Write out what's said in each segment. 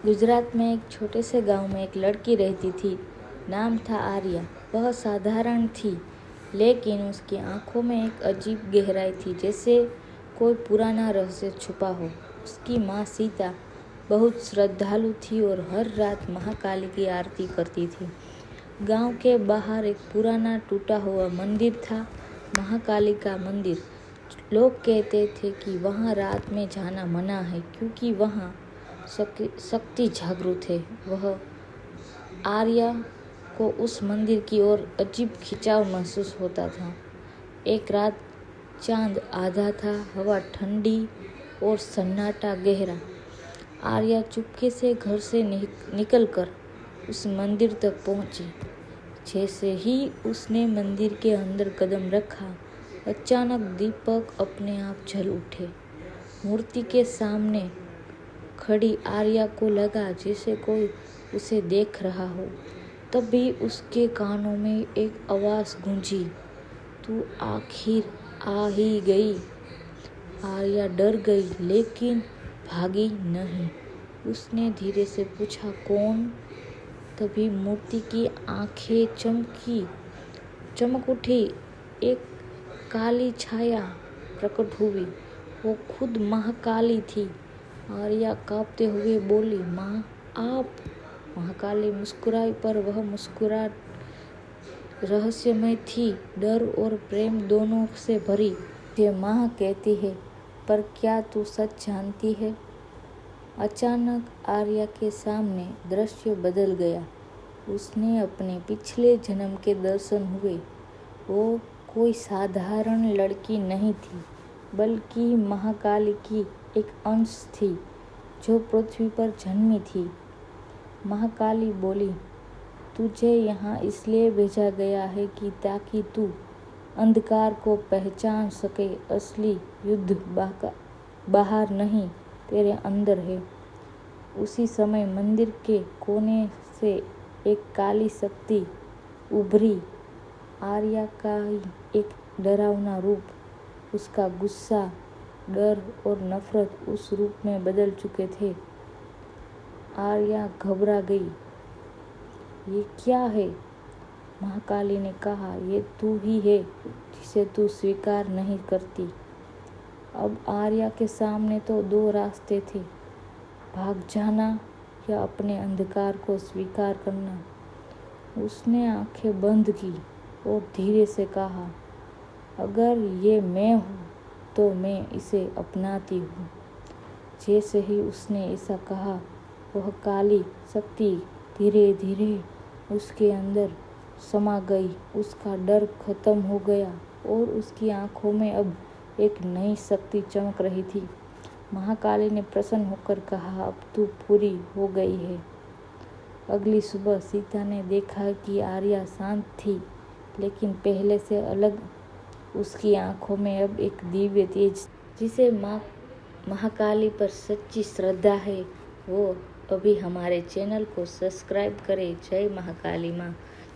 गुजरात में एक छोटे से गांव में एक लड़की रहती थी। नाम था आर्या। वह साधारण थी, लेकिन उसकी आंखों में एक अजीब गहराई थी, जैसे कोई पुराना रहस्य छुपा हो। उसकी माँ सीता बहुत श्रद्धालु थी और हर रात महाकाली की आरती करती थी। गांव के बाहर एक पुराना टूटा हुआ मंदिर था, महाकाली का मंदिर। लोग कहते थे कि वहां रात में जाना मना है, क्योंकि वहां शक्ति जागृत है। वह आर्या को उस मंदिर की ओर अजीब खिंचाव महसूस होता था। एक रात चांद आधा था, हवा ठंडी और सन्नाटा गहरा। आर्या चुपके से घर से निकलकर उस मंदिर तक पहुंची। जैसे ही उसने मंदिर के अंदर कदम रखा, अचानक दीपक अपने आप जल उठे। मूर्ति के सामने खड़ी आर्या को लगा जैसे कोई उसे देख रहा हो। तभी उसके कानों में एक आवाज़ गूंजी, तू आखिर आ ही गई। आर्या डर गई, लेकिन भागी नहीं। उसने धीरे से पूछा, कौन? तभी मूर्ति की आंखें चमक उठी। एक काली छाया प्रकट हुई। वो खुद महाकाली थी। आर्या कांपते हुए बोली, माँ आप? महाकाली मुस्कुराई, पर वह मुस्कुराहट रहस्यमय थी, डर और प्रेम दोनों से भरी। ये माँ कहती है, पर क्या तू सच जानती है? अचानक आर्या के सामने दृश्य बदल गया। उसने अपने पिछले जन्म के दर्शन हुए। वो कोई साधारण लड़की नहीं थी, बल्कि महाकाली की एक अंश थी, जो पृथ्वी पर जन्मी थी। महाकाली बोली, तुझे यहाँ इसलिए भेजा गया है कि ताकि तू अंधकार को पहचान सके। असली युद्ध बाहर नहीं, तेरे अंदर है। उसी समय मंदिर के कोने से एक काली शक्ति उभरी। आर्या का एक डरावना रूप। उसका गुस्सा, डर और नफरत उस रूप में बदल चुके थे। आर्या घबरा गई। ये क्या है? महाकाली ने कहा, ये तू ही है जिसे तू स्वीकार नहीं करती। अब आर्या के सामने तो दो रास्ते थे, भाग जाना या अपने अंधकार को स्वीकार करना। उसने आंखें बंद की और धीरे से कहा, अगर ये मैं हूँ तो मैं इसे अपनाती हूँ। जैसे ही उसने ऐसा कहा, वह काली शक्ति धीरे धीरे उसके अंदर समा गई। उसका डर खत्म हो गया और उसकी आंखों में अब एक नई शक्ति चमक रही थी। महाकाली ने प्रसन्न होकर कहा, अब तू पूरी हो गई है। अगली सुबह सीता ने देखा कि आर्या शांत थी, लेकिन पहले से अलग। उसकी आंखों में अब एक दिव्य तेज। जिसे महाकाली पर सच्ची श्रद्धा है, वो अभी हमारे चैनल को सब्सक्राइब करें। जय महाकाली माँ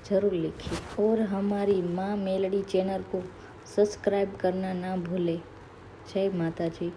जरूर लिखिए और हमारी माँ मेलडी चैनल को सब्सक्राइब करना ना भूलें। जय माता जी।